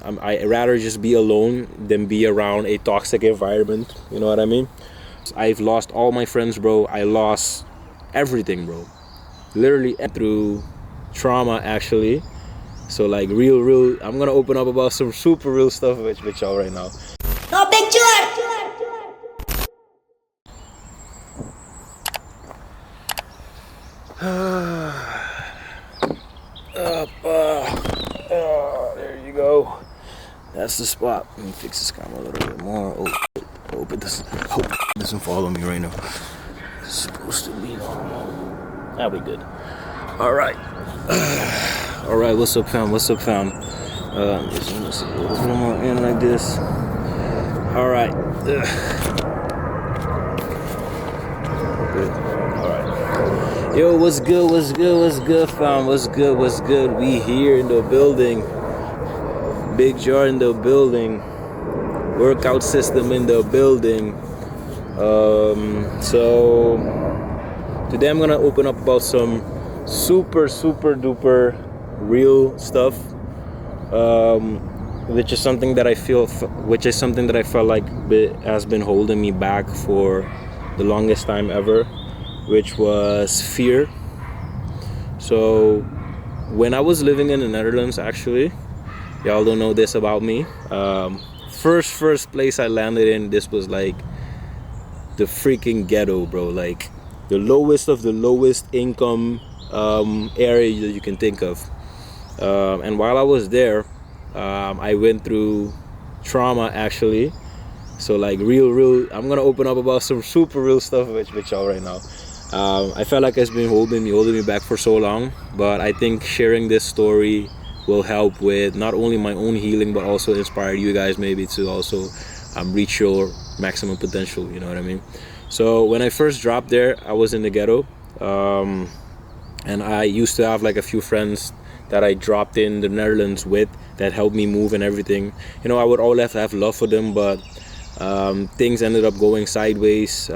I rather just be alone than be around a toxic environment. You know what I mean? I've lost all my friends, bro. I lost everything, bro. Literally through trauma, actually. So like real. I'm gonna open up about some super real stuff with y'all right now. No picture. There you go. That's the spot. Let me fix this camera a little bit more. Hope it doesn't follow me right now. It's supposed to be normal. That'll be good. All right. What's up, fam? Just a little more in like this. All right. Good. All right. Yo, what's good, fam? What's good? We here in the building. Big jar in the building. Workout system in the building. So today I'm gonna open up about some super duper real stuff, which is something that I felt like has been holding me back for the longest time ever, which was fear. So when I was living in the Netherlands, actually, y'all don't know this about me, first place I landed in, this was like the freaking ghetto, bro. Like the lowest of the lowest income area that you can think of. And while I was there, I went through trauma, actually. So like real. I'm gonna open up about some super real stuff with y'all right now. I felt like it's been holding me back for so long, but I think sharing this story will help with not only my own healing, but also inspire you guys maybe to also reach your maximum potential. You know what I mean? So when I first dropped there, I was in the ghetto, and I used to have like a few friends that I dropped in the Netherlands with that helped me move and everything. You know, I would always have love for them, but things ended up going sideways.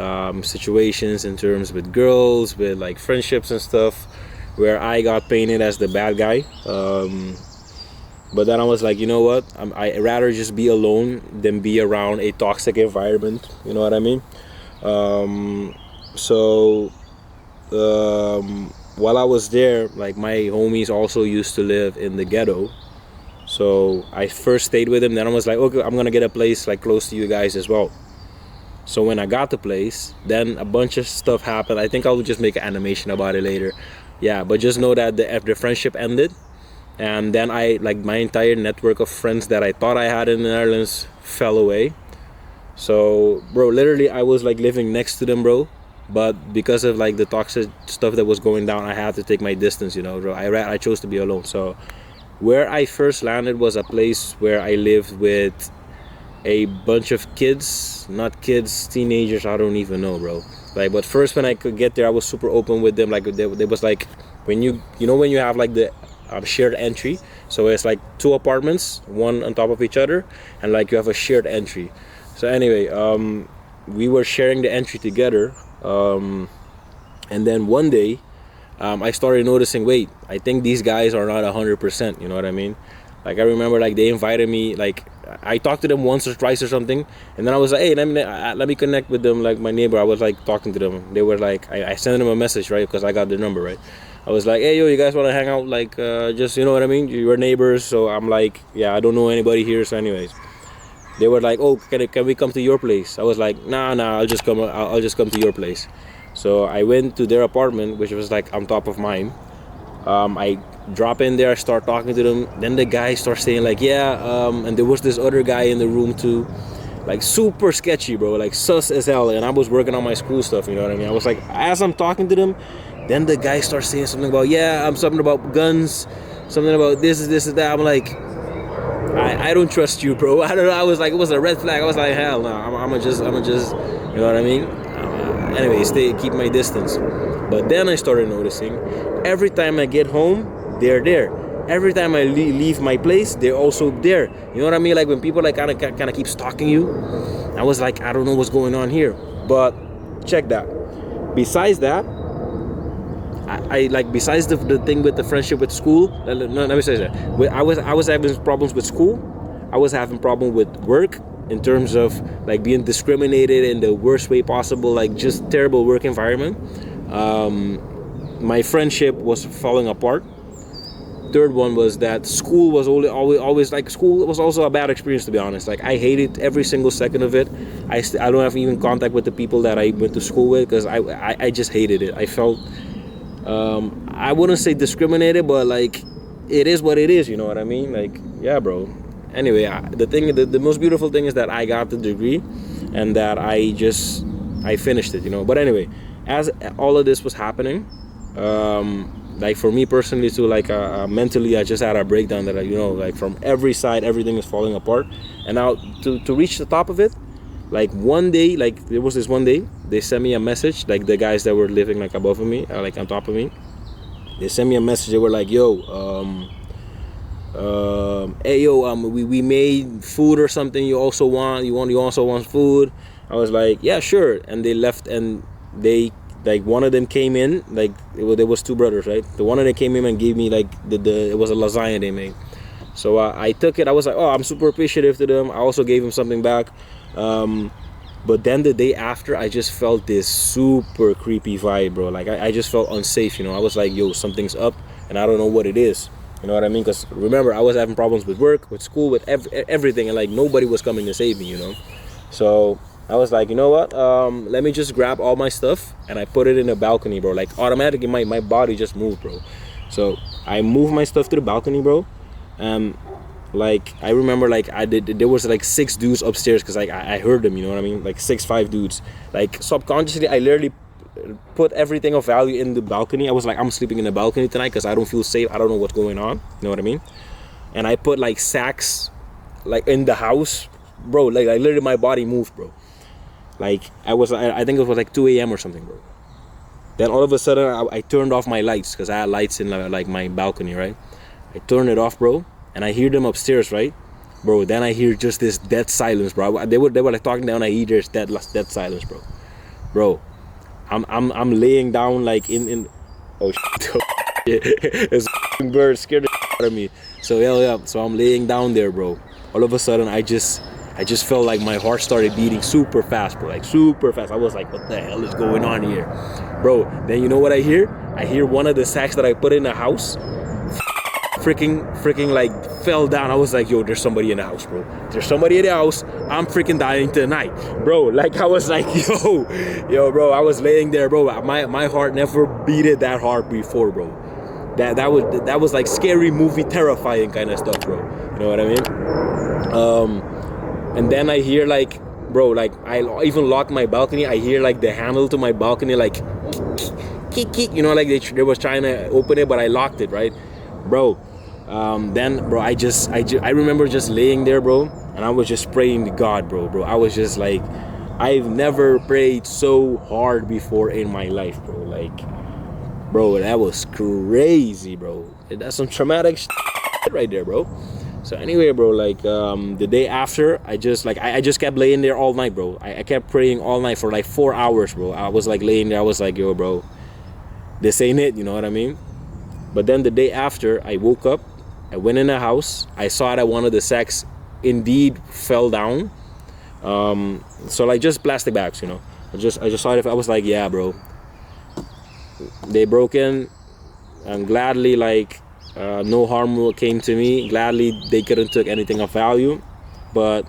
Situations in terms with girls, with like friendships and stuff, where I got painted as the bad guy. But then I was like, you know what? I rather just be alone than be around a toxic environment. You know what I mean? While I was there, like my homies also used to live in the ghetto. So I first stayed with them. Then I was like, okay, I'm gonna get a place like close to you guys as well. So when I got the place, then a bunch of stuff happened. I think I'll just make an animation about it later. Yeah, but just know that the friendship ended. And then my entire network of friends that I thought I had in the Netherlands fell away. So, bro, literally I was like living next to them, bro. But because of like the toxic stuff that was going down, I had to take my distance, you know, bro. I chose to be alone. So where I first landed was a place where I lived with a bunch of kids, not kids, teenagers, I don't even know, bro. Like, but first when I could get there, I was super open with them. Like there was like, when you have like the shared entry, so it's like two apartments, one on top of each other, and like you have a shared entry. So anyway, we were sharing the entry together, and then one day I started noticing, wait, I think these guys are not 100%, you know what I mean? Like I remember like they invited me, like I talked to them once or twice or something, and then I was like, hey, let me connect with them, like my neighbor. I was like talking to them. They were like, I sent them a message, right, because I got their number, right? I was like, hey, yo, you guys want to hang out? Like, just, you know what I mean? You're neighbors. So I'm like, yeah, I don't know anybody here. So anyways, they were like, oh, can we come to your place? I was like, nah, I'll just come to your place. So I went to their apartment, which was like on top of mine. I drop in there, I start talking to them. Then the guy starts saying like, yeah, and there was this other guy in the room too. Like super sketchy, bro, like sus as hell. And I was working on my school stuff, you know what I mean? I was like, as I'm talking to them, then the guy starts saying something about, yeah, something about guns, something about this and that. I'm like, I don't trust you, bro. I don't know. I was like, it was a red flag. I was like, hell no, I'm just, you know what I mean? Anyway, keep my distance. But then I started noticing, every time I get home, they're there. Every time I leave my place, they're also there. You know what I mean? Like when people like kind of keep stalking you. I was like, I don't know what's going on here. But check that. Besides that, I like, besides the thing with the friendship with school, let me say that. I was having problems with school. I was having problem with work in terms of like being discriminated in the worst way possible, like just terrible work environment. My friendship was falling apart. Third one was that school was always like, school was also a bad experience, to be honest. Like I hated every single second of it. I don't have even contact with the people that I went to school with, because I just hated it. I felt I wouldn't say discriminated, but like it is what it is, you know what I mean? Like, yeah, bro. Anyway, the most beautiful thing is that I got the degree and that I finished it, you know. But anyway, as all of this was happening, like for me personally too, like mentally I just had a breakdown that you know, like from every side everything is falling apart. And now to reach the top of it, like one day, like there was this one day they sent me a message, like the guys that were living like above of me, like on top of me, they sent me a message. They were like, yo, hey yo, we made food or something, you also want food? I was like, yeah, sure. And they left, and they, like, one of them came in, like there was two brothers, right? The one of them came in and gave me like it was a lasagna they made. So I took it. I was like, oh, I'm super appreciative to them. I also gave them something back. But then the day after, I just felt this super creepy vibe, bro. Like I just felt unsafe, you know. I was like, yo, something's up and I don't know what it is. You know what I mean? Because remember, I was having problems with work, with school, with everything, and like nobody was coming to save me, you know. So I was like, you know what, let me just grab all my stuff, and I put it in the balcony, bro. Like automatically my body just moved, bro. So I moved my stuff to the balcony, bro. Like I remember, like there was like 6 dudes upstairs, because like I heard them, you know what I mean? Like 5 dudes. Like subconsciously I literally put everything of value in the balcony. I was like, I'm sleeping in the balcony tonight because I don't feel safe. I don't know what's going on, you know what I mean? And I put like sacks like in the house, bro. Like literally my body moved, bro. Like I think it was like 2 a.m. or something, bro. Then all of a sudden I turned off my lights, because I had lights in like my balcony, right? I turned it off, bro, and I hear them upstairs, right, bro? Then I hear just this dead silence, bro. They were like talking down. I hear there's dead silence, bro. I'm laying down like in oh shit. This bird scared the out of me. So yeah. So I'm laying down there, bro. All of a sudden I just felt like my heart started beating super fast, bro. Like super fast. I was like, what the hell is going on here, bro? Then you know what I hear? I hear one of the sacks that I put in the house freaking like fell down. I was like, yo, there's somebody in the house, bro. There's somebody in the house. I'm freaking dying tonight, bro. Like I was like, yo, bro. I was laying there, bro. My heart never beat it that hard before, bro. That was like scary movie, terrifying kind of stuff, bro. You know what I mean? And then I hear like, bro, like I even locked my balcony. I hear like the handle to my balcony like kick, you know, like they was trying to open it, but I locked it, right, bro? Then, bro, I remember just laying there, bro, and I was just praying to God, bro. I was just like, I've never prayed so hard before in my life, bro. Like, bro, that was crazy, bro. That's some traumatic shit right there, bro. So anyway, bro, like the day after, I just kept laying there all night, bro. I kept praying all night for like 4 hours, bro. I was like laying there. I was like, yo, bro, this ain't it, you know what I mean? But then the day after, I woke up, I went in the house, I saw that one of the sacks indeed fell down. So like just plastic bags, you know. I just saw it. I was like, yeah, bro, they broke in, and gladly, like no harm came to me. Gladly they couldn't took anything of value, but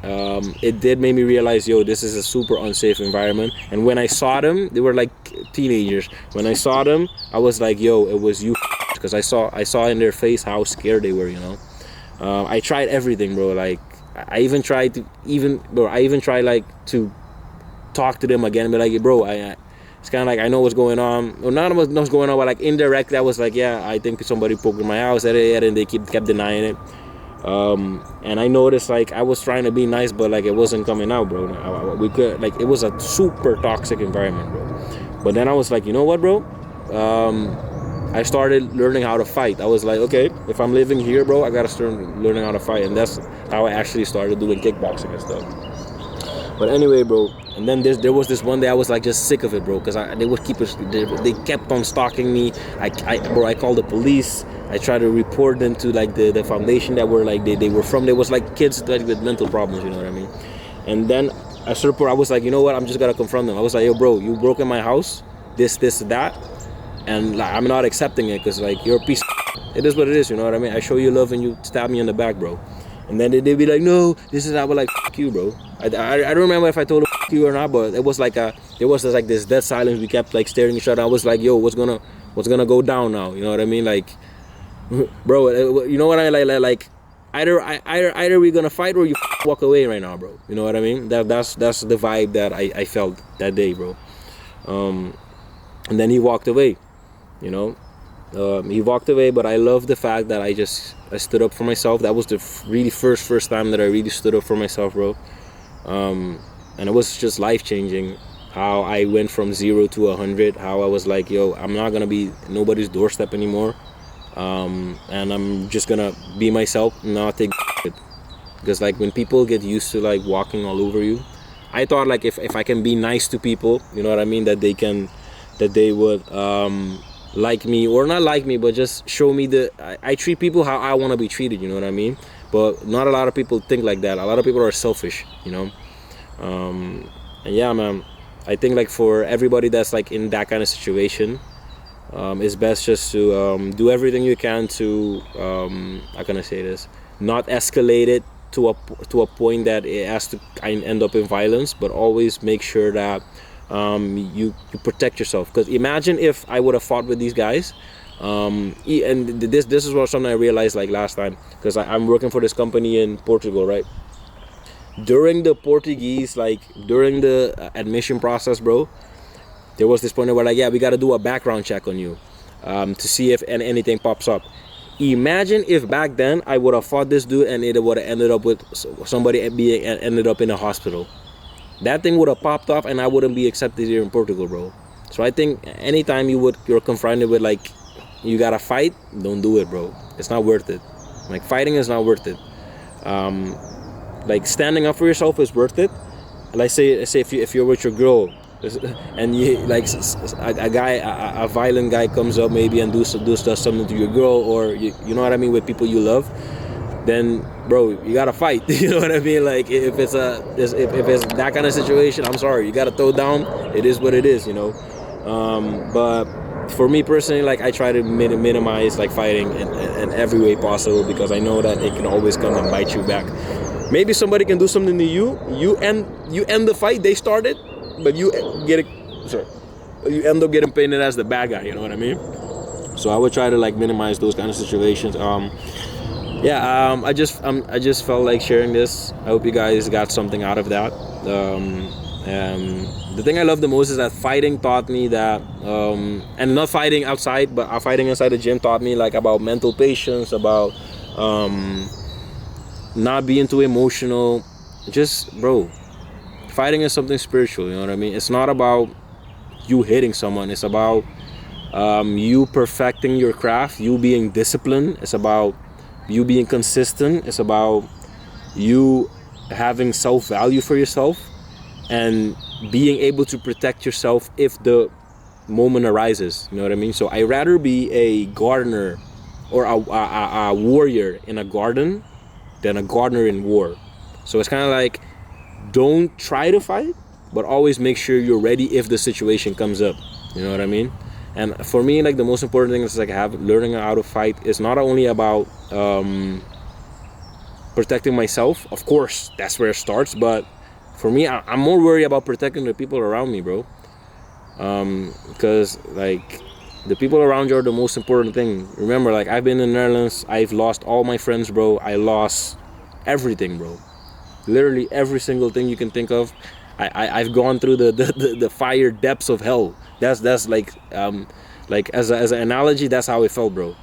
it did make me realize, yo, this is a super unsafe environment. And when I saw them, they were like teenagers. When I saw them, I was like, yo, it was you, because I saw in their face how scared they were, you know. I tried everything, bro. Like I even tried like to talk to them again, but like, bro, it's kind of like, I know what's going on. Well, none of us knows what's going on, but like indirectly I was like, yeah, I think somebody poked in my house, and they kept denying it. And I noticed, like, I was trying to be nice, but like it wasn't coming out, bro. We could, like, it was a super toxic environment, bro. But then I was like, you know what, bro? I started learning how to fight. I was like, okay, if I'm living here, bro, I gotta start learning how to fight. And that's how I actually started doing kickboxing and stuff. But anyway, bro, and then there was this one day I was like just sick of it, bro, because they kept on stalking me. I called the police. I try to report them to like the foundation that were like they were from. There was like kids like with mental problems, you know what I mean? And then at a certain point I was like, you know what, I'm just gonna confront them. I was like, yo bro, you broke in my house, this, that, and like, I'm not accepting it because like you're a piece of it is what it is, you know what I mean? I show you love and you stab me in the back, bro. And then they'd be like, no, this is how. I was like, fuck you, bro. I don't remember if I told him fuck you or not, but it was like there was like this dead silence. We kept like staring at each other. I was like, yo, what's gonna go down now? You know what I mean? Like, bro, you know what I like either we're gonna fight or you walk away right now, bro. You know what I mean? That's the vibe that I felt that day, bro. And then he walked away, you know. He walked away, but I love the fact that I stood up for myself. That was the really first time that I really stood up for myself, bro. And it was just life-changing how I went from 0 to 100, how I was like, yo, I'm not gonna be nobody's doorstep anymore, and I'm just gonna be myself and not take it. Because like when people get used to like walking all over you, I thought like if I can be nice to people, you know what I mean, that they would like me, or not like me, but just show me I treat people how I want to be treated, you know what I mean? But not a lot of people think like that. A lot of people are selfish, you know. And yeah, man, I think like for everybody that's like in that kind of situation, it's best just to do everything you can to how can I say this, not escalate it to a point that it has to end up in violence, but always make sure that you protect yourself. Because imagine if I would have fought with these guys, and this is what something I realized like last time, because I'm working for this company in Portugal, right? During the admission process, bro, there was this point where like, yeah, we got to do a background check on you to see if anything pops up. Imagine if back then I would have fought this dude and it would have ended up with somebody ended up in a hospital. That thing would have popped off and I wouldn't be accepted here in Portugal, bro. So I think anytime you're confronted with like, you gotta fight, don't do it, bro. It's not worth it. Like fighting is not worth it. Like standing up for yourself is worth it. Like say if you're with your girl and you like a violent guy comes up maybe and does something to your girl, or you know what I mean, with people you love, then bro, you gotta fight. You know what I mean? Like if it's that kind of situation, I'm sorry, you gotta throw down. It is what it is, you know. But for me personally, like I try to minimize like fighting in every way possible, because I know that it can always come and bite you back. Maybe somebody can do something to you end the fight they started, but you end up getting painted as the bad guy. You know what I mean? So I would try to like minimize those kind of situations. I just felt like sharing this. I hope you guys got something out of that. The thing I love the most is that fighting taught me that, and not fighting outside, but fighting inside the gym taught me like about mental patience, about not being too emotional. Just, bro, fighting is something spiritual, you know what I mean? It's not about you hitting someone. It's about you perfecting your craft, you being disciplined. It's about you being consistent. It's about you having self-value for yourself and being able to protect yourself if the moment arises, you know what I mean? So I'd rather be a gardener or a warrior in a garden than a gardener in war. So it's kind of like, don't try to fight, but always make sure you're ready if the situation comes up, you know what I mean? And for me, like the most important thing is like learning how to fight is not only about protecting myself. Of course, that's where it starts. But for me, I'm more worried about protecting the people around me, bro. Because like the people around you are the most important thing. Remember, like I've been in the Netherlands. I've lost all my friends, bro. I lost everything, bro. Literally every single thing you can think of. I've gone through the fire depths of hell. That's like as an analogy, that's how it felt, bro.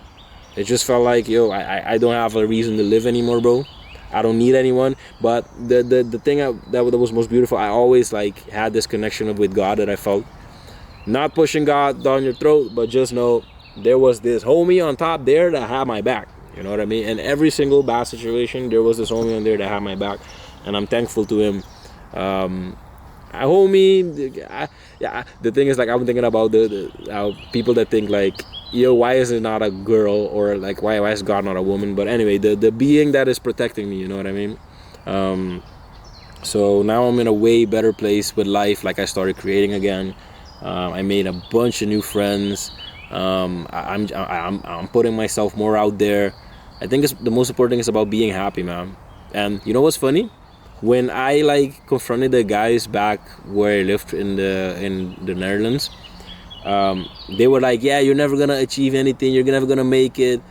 It just felt like, yo, I don't have a reason to live anymore, bro. I don't need anyone. But the thing that was most beautiful, I always like had this connection with God that I felt. Not pushing God down your throat, but just know there was this homie on top there that had my back. You know what I mean? In every single bad situation, there was this homie on there that had my back, and I'm thankful to him. The thing is, like, I'm thinking about the people that think like yo, why is it not a girl, or like why is God not a woman? But anyway, the being that is protecting me, you know what I mean? So now I'm in a way better place with life. Like I started creating again. I made a bunch of new friends. I'm putting myself more out there. I think the most important thing is about being happy, man. And you know what's funny? When I like confronted the guys back where I lived in the Netherlands, they were like, "Yeah, you're never gonna achieve anything. You're never gonna make it."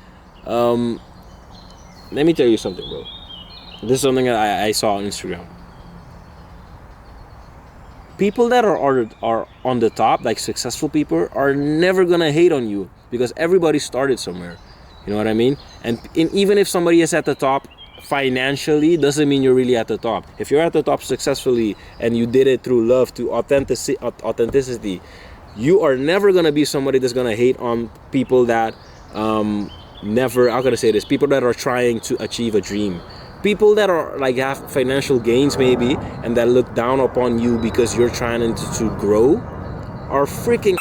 Let me tell you something, bro. This is something that I saw on Instagram. People that are on the top, like successful people, are never gonna hate on you because everybody started somewhere. You know what I mean? And even if somebody is at the top financially, doesn't mean you're really at the top. If you're at the top successfully and you did it through love, to authenticity, you are never gonna be somebody that's gonna hate on people that never. I'm gonna say this: people that are trying to achieve a dream. People that are like have financial gains maybe and that look down upon you because you're trying to grow are freaking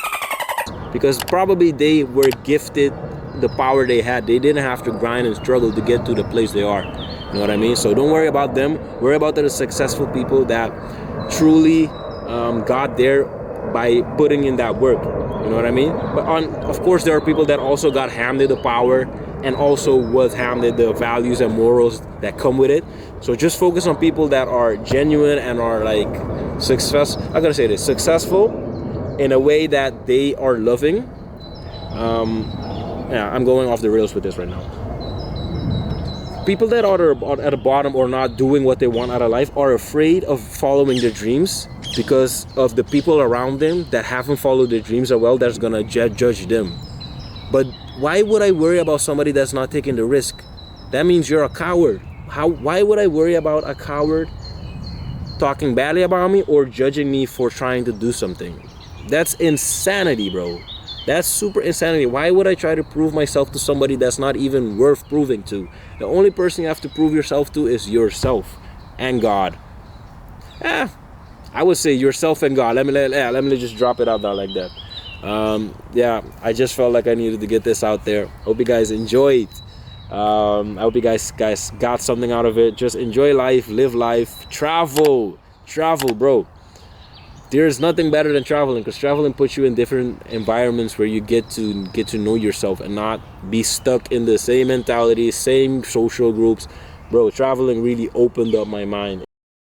because probably they were gifted the power they had. They didn't have to grind and struggle to get to the place they are. You know what I mean? So don't worry about them. Worry about the successful people that truly got there by putting in that work. You know what I mean? But of course there are people that also got handed the power and also was handed the values and morals that come with it. So just focus on people that are genuine and are like I'm gonna say this, successful in a way that they are loving. Yeah, I'm going off the rails with this right now. People that are at the bottom or not doing what they want out of life are afraid of following their dreams because of the people around them that haven't followed their dreams as well, that's gonna judge them. But why would I worry about somebody that's not taking the risk? That means you're a coward. Why would I worry about a coward talking badly about me or judging me for trying to do something? That's insanity, bro. That's super insanity. Why would I try to prove myself to somebody that's not even worth proving to? The only person you have to prove yourself to is yourself and God. I would say yourself and God. Let me just drop it out there like that. Yeah, I just felt like I needed to get this out there. Hope you guys enjoyed. I hope you guys got something out of it. Just enjoy life, live life, travel, bro. There's nothing better than traveling, because traveling puts you in different environments where you get to know yourself and not be stuck in the same mentality, same social groups. Bro, traveling really opened up my mind.